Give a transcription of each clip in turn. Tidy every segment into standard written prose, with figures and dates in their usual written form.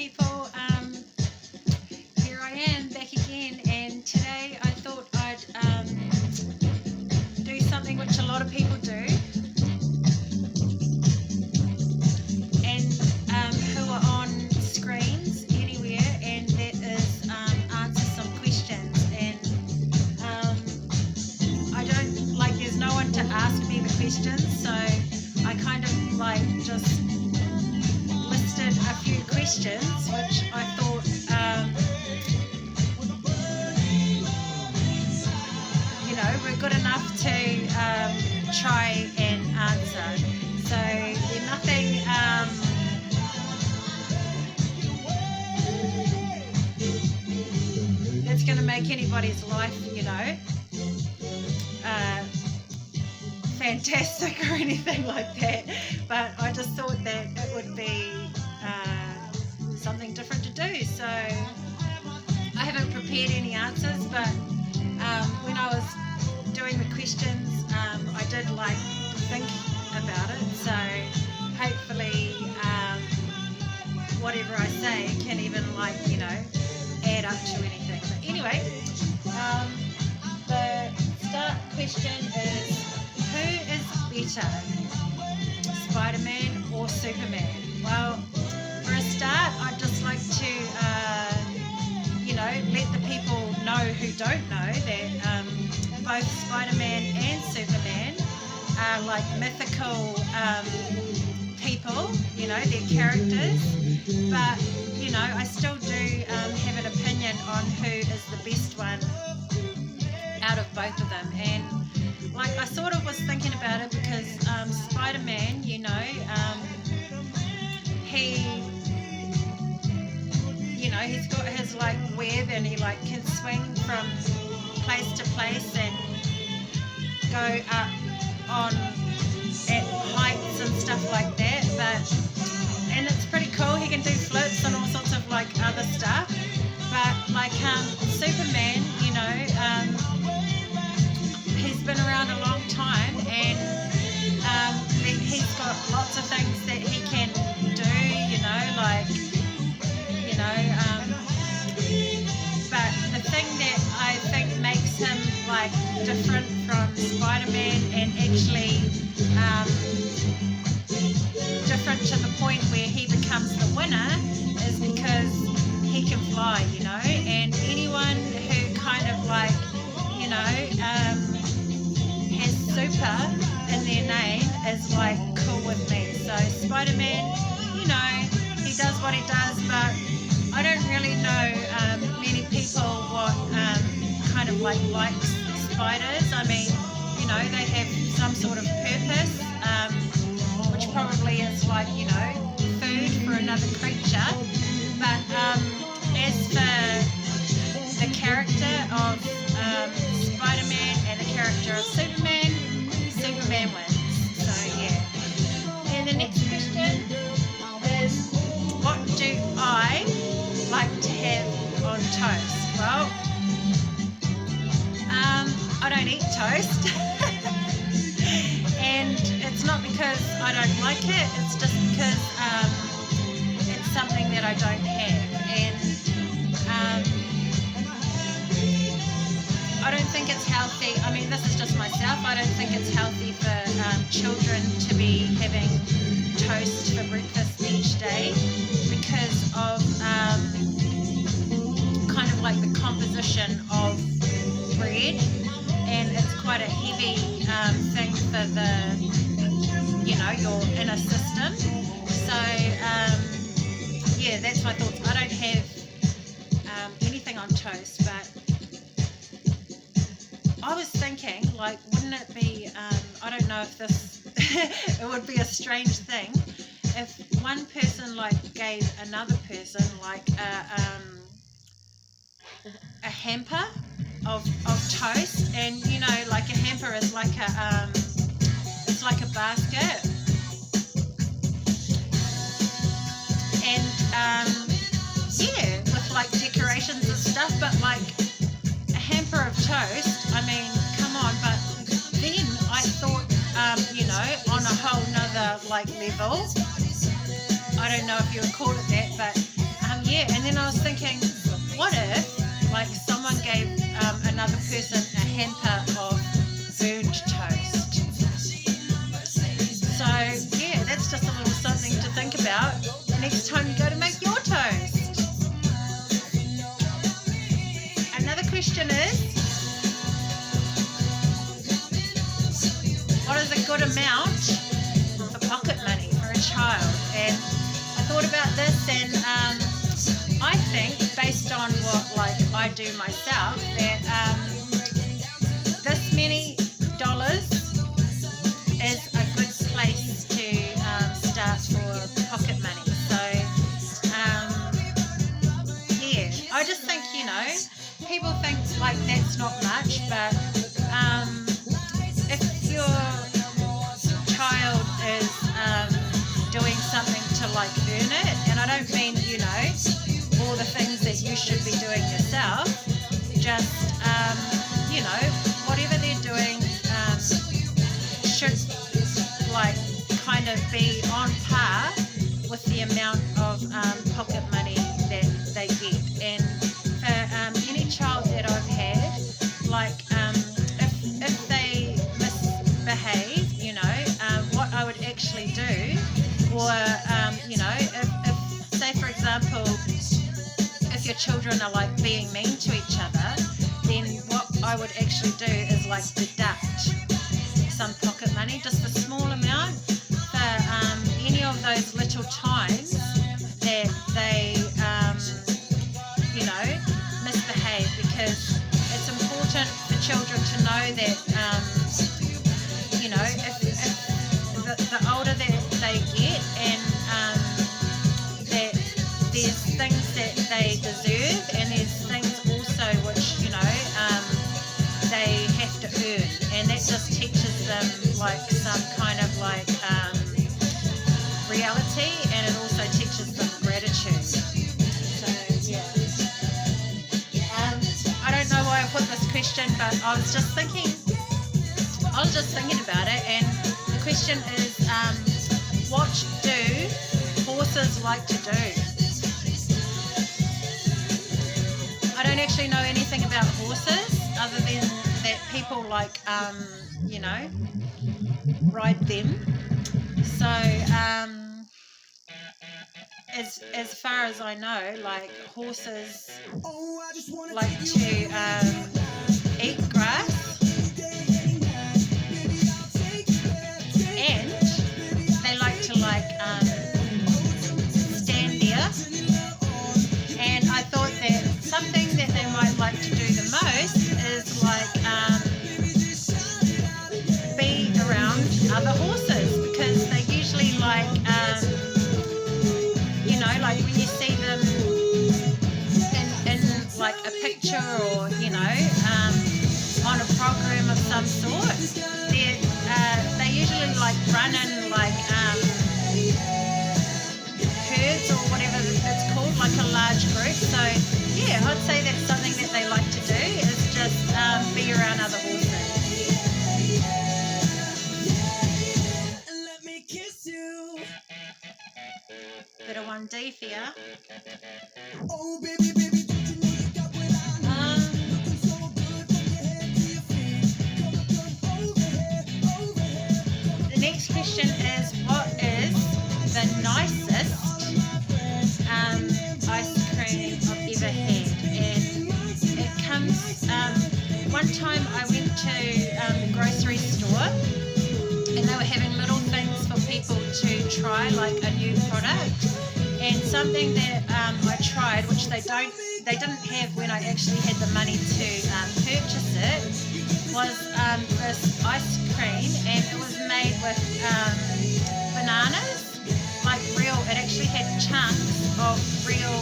people. Here I am back again, and today I thought I'd do something which a lot of people do, and who are on screens anywhere, and that is answer some questions. And I don't like, there's no one to ask me the questions, so I kind of like just listed a few questions which I thought were good enough to try and answer. So they're nothing that's going to make anybody's life, fantastic or anything like that, but I just thought that it would be something different to do. So I haven't prepared any answers, but when I was doing the questions, I did think about it, so hopefully whatever I say can even add up to anything. But anyway, the start question is, who is better, Spider-Man or Superman? Well, for a start, I'd just like to let the people know who don't know that both Spider-Man and Superman are mythical people, they're characters, but I still do have an opinion on who is the best one out of both of them. And I sort of was thinking about it because Spider-Man, he's got his web, and he can swing from place to place and go up on at heights and stuff like that. And it's pretty cool. He can do flips and all sorts of other stuff. But Superman, he's been around a long time, and he's got lots of things that he can do, but the thing that I think makes him different from Spider-Man, and actually different to the point where he becomes the winner, is because he can fly, and anyone who kind of has super in their name is cool with me. So Spider-Man, he does what he does, but I don't really know many people what likes spiders. I mean, they have some sort of purpose, which probably is food for another creature. But as for the character of Spider-Man and the character of Superman, Superman wins. So yeah. And the next question is, what do I like to have on toast? Well, I don't eat toast. And it's not because I don't like it, it's just because it's something that I don't have. And I don't think it's healthy. I mean, this is just myself. I don't think it's healthy for children to be having toast for breakfast each day, because of the composition of bread, and it's quite a heavy thing for your inner system. So that's my thoughts. I don't have anything on toast, but I was thinking, wouldn't it be, I don't know if this, it would be a strange thing if one person gave another person a hamper of toast, and a hamper is it's like a basket, and with decorations and stuff, but a hamper of toast, I mean, come on. But then I thought, on a whole nother level, I don't know if you would call it that, but yeah, and then I was thinking, what if like someone gave another person a hamper of burned toast? So yeah, that's just a little something to think about next time you go to make your toast. Another question is, what is a good amount for pocket money for a child? And I thought about this, and I think, based on what like I do myself, that this many dollars is a good place to start for pocket money. So yeah, I just think, you know, people think like that's not much, but if your child is doing something to like earn it, and I don't mean, you know, all the things that you should be doing yourself, just you know, whatever they're doing should like kind of be on par with the amount of pocket money that they get. And for any child that I've had, like if they misbehave, you know, what I would actually do, or you know, if say for example, if your children are like being mean to each other, then what I would actually do is like deduct some pocket money, just a small amount, for any of those little times that they you know, misbehave, because it's important for children to know that you know, if the older that they get, and that there's things that they deserve, and there's things also which, you know, they have to earn, and that just teaches them like some kind of like reality, and it also teaches them gratitude. So yeah, I don't know why I put this question, but I was just thinking about it, and the question is, what do horses like to do? I don't actually know anything about horses other than that people like, you know, ride them. So as far as I know, like horses like to eat grass, and they like to like stand there. And I thought that something that they might like to do the most is like be around other horses, because they usually like you know, like when you see them in like a picture, or you know, on a program of some sort, they usually like run in like herds or whatever it's called, like a large group. So yeah, I'd say that's something that they like to do, is just be around other horses. Bit of 1D for ya. Oh, baby, baby, don't you know you got what I need? Looking so good from your head to your feet. Over here. The next question is, what is the nicest ice cream I've ever had? And it comes, one time I went to the grocery store, and they were having little things for people to try, like a new product. And something that I tried, which they didn't have when I actually had the money to purchase it, was this ice cream, and it was made with bananas, like real. It actually had chunks of real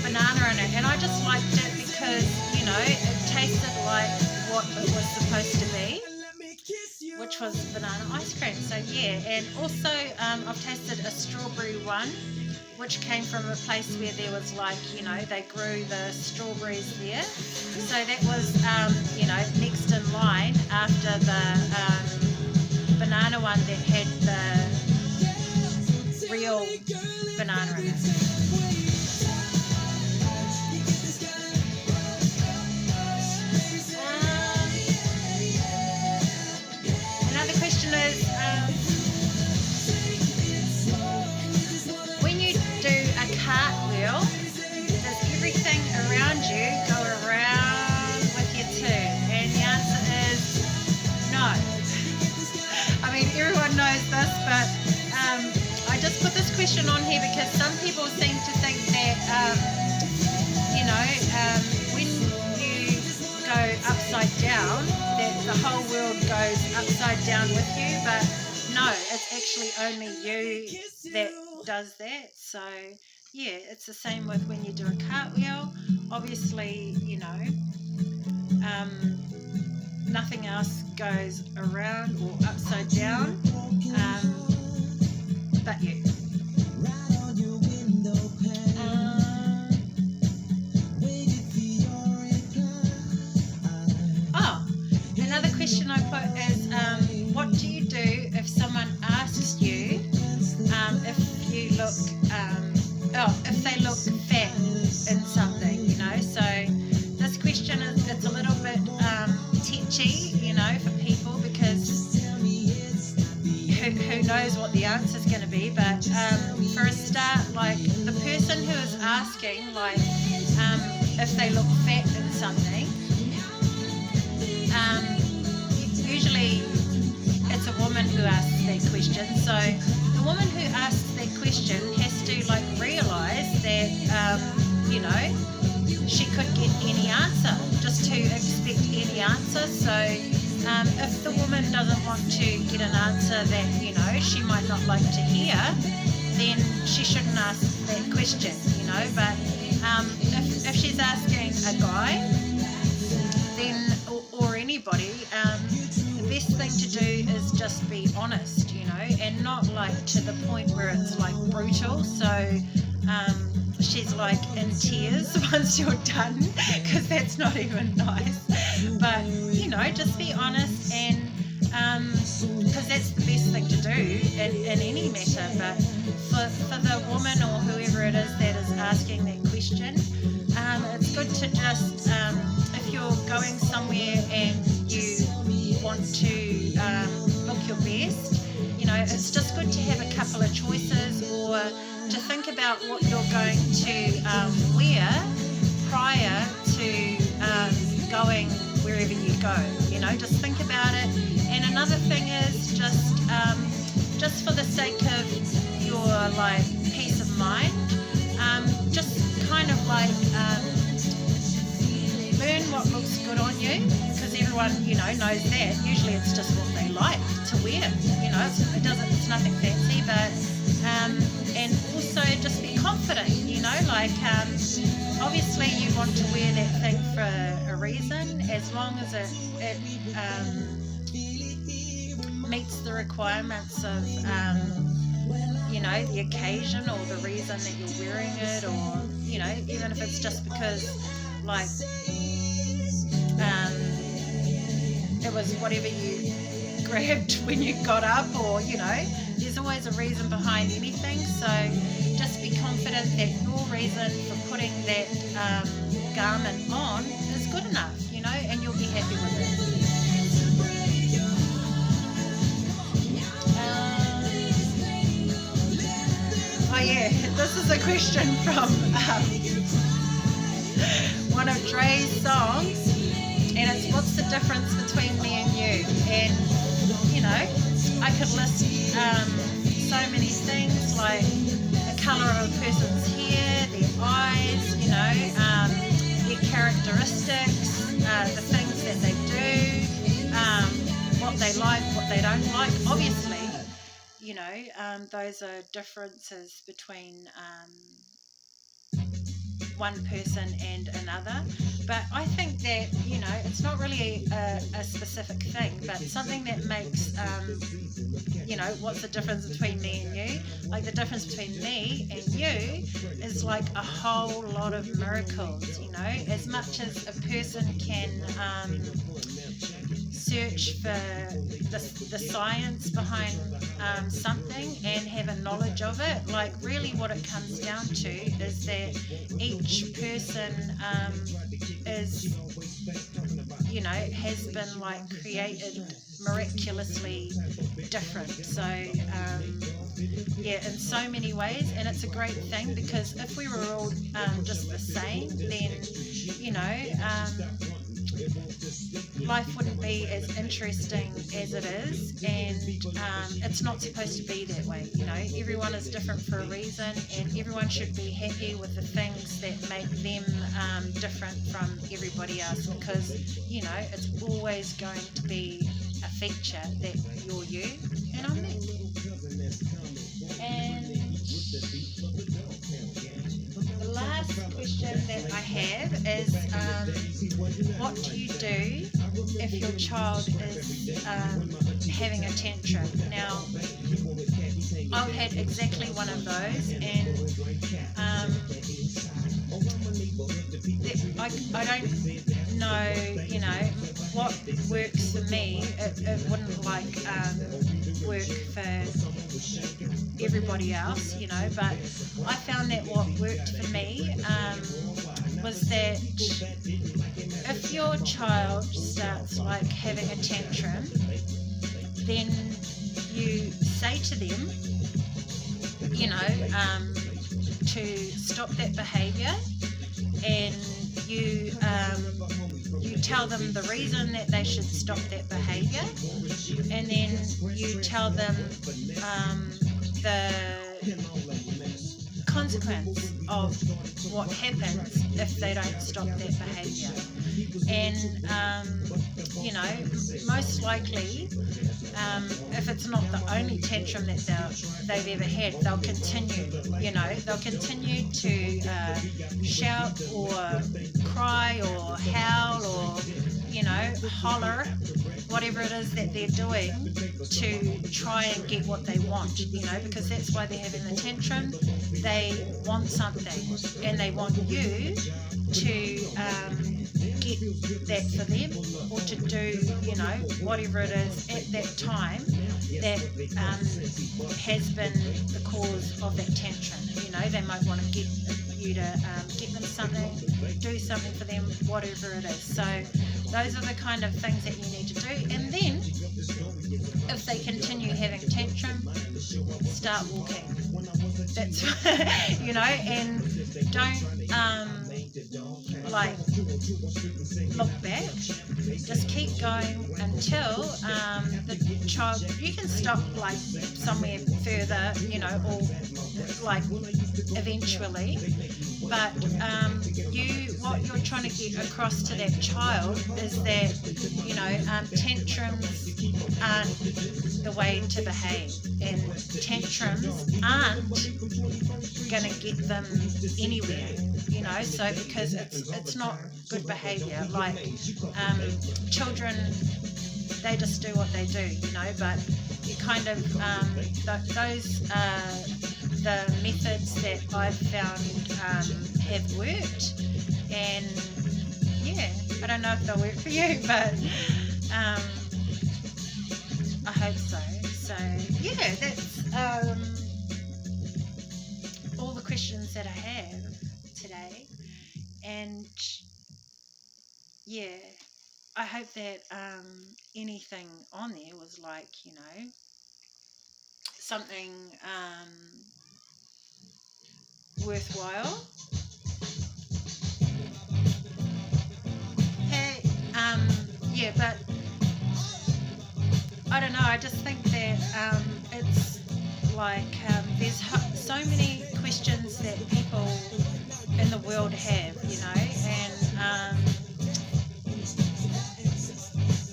banana in it, and I just liked it because, you know, it tasted like what it was supposed to be, which was banana ice cream. So yeah, and also I've tasted a strawberry one, which came from a place where there was like, you know, they grew the strawberries there. So that was, you know, next in line after the banana one that had the real banana in it. Another question is, when you do a cartwheel, does everything around you go around with you too? And the answer is no. I mean, everyone knows this, but I just put this question on here because some people seem to think that, when you go upside down, that the whole world goes upside down with you, but no, it's actually only you that does that. So yeah, it's the same with when you do a cartwheel. Obviously, nothing else goes around or upside down but you. Another question I put is, what do you do if someone asks you if they look fat in something, So this question it's a little bit touchy, for people, because who knows what the answer is going to be. But for a start, like the person who is asking, if they look fat in something, usually it's a woman who asks that question. So the woman who asks that question has to realise that she could get any answer, just to expect any answer. So if the woman doesn't want to get an answer that she might not like to hear, then she shouldn't ask that question. But if she's asking a guy, then or anybody, the best thing to do is just be honest, and not to the point where it's brutal. So she's in tears once you're done, because that's not even nice. But just be honest, and because that's the best thing to do in any matter. But for the woman or whoever it is that is asking that question, it's good to just, if you're going somewhere and you want to look your best, it's just good to have a couple of choices, or to think about what you're going to wear prior to going wherever you go. Just think about it. And another thing is just for the sake of your peace of mind, just kind of learn what looks good on you, because everyone knows that. Usually it's just what they like to wear. It's nothing fancy, but and also just be confident. Obviously you want to wear that thing for a reason, as long as it meets the requirements of the occasion or the reason that you're wearing it, or even if it's just because it was whatever you grabbed when you got up, or there's always a reason behind anything. So just be confident that your reason for putting that garment on is good enough, and you'll be happy with it. This is a question from one of Dre's songs, and it's, what's the difference between me and you? And I could list so many things, like the colour of a person's hair, their eyes, their characteristics, the things that they do, what they like, what they don't like. Obviously, those are differences between one person and another. But I think that, it's not really a specific thing, but something that makes, what's the difference between me and you? The difference between me and you is a whole lot of miracles, as much as a person can search for the science behind something and have a knowledge of it. Like, really what it comes down to is that each person is, has been like created miraculously different. So in so many ways, and it's a great thing, because if we were all just the same, then life wouldn't be as interesting as it is, and it's not supposed to be that way. Everyone is different for a reason, and everyone should be happy with the things that make them different from everybody else, because it's always going to be a feature that you're you and I'm me. And the last question that I have is, what do you do if your child is having a tantrum? Now, I've had exactly one of those, and I don't know, what works for me. It wouldn't work for everybody else, but I found that what worked for me was that if your child starts having a tantrum, then you say to them, to stop that behaviour, and you tell them the reason that they should stop that behaviour, and then you tell them the consequence of what happens if they don't stop that behaviour. And most likely, if it's not the only tantrum that they've ever had, they'll continue. They'll continue to shout or cry or howl or holler, whatever it is that they're doing to try and get what they want, because that's why they're having the tantrum. They want something, and they want you to get that for them, or to do, whatever it is at that time that has been the cause of that tantrum. They might want to get you to get them something, do something for them, whatever it is. So those are the kind of things that you need to do. And then if they continue having a tantrum, start walking. That's and don't look back. Just keep going until the child, you can stop somewhere further, or eventually, but what you're trying to get across to that child is that tantrums aren't the way to behave, and tantrums aren't going to get them anywhere, so because it's not good behaviour. Children, they just do what they do, but you kind of those are the methods that I've found have worked, and I don't know if they'll work for you, but I hope so. So that's all the questions that I have today, and I hope that anything on there was something worthwhile. Hey, but I don't know, I just think that it's there's so many questions that people in the world have, and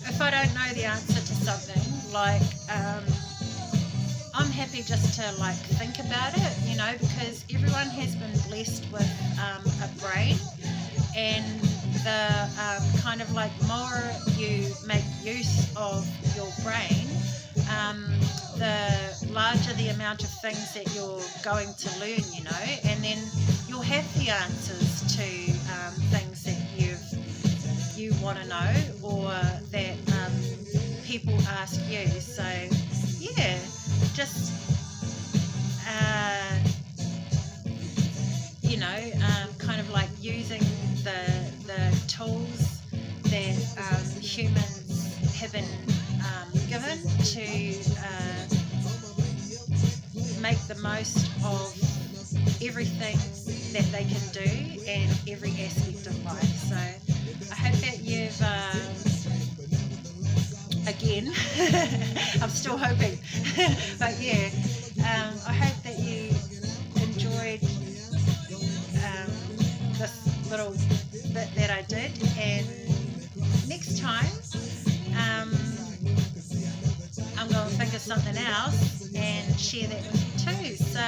if I don't know the answer to something, I'm happy just to think about it, because everyone has been blessed with a brain, and the more you make use of your brain, the larger the amount of things that you're going to learn, and then you'll have the answers to things that you want to know, or that people ask you. So just kind of like using the tools that humans have been given to make the most of everything that they can do and every aspect of life. So I hope that you've again I'm still hoping but yeah, I hope that you enjoyed this little bit that I did, and next time I'm going to think of something else and share that with you too. So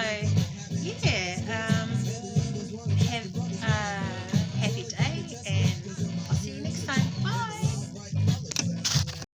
yeah,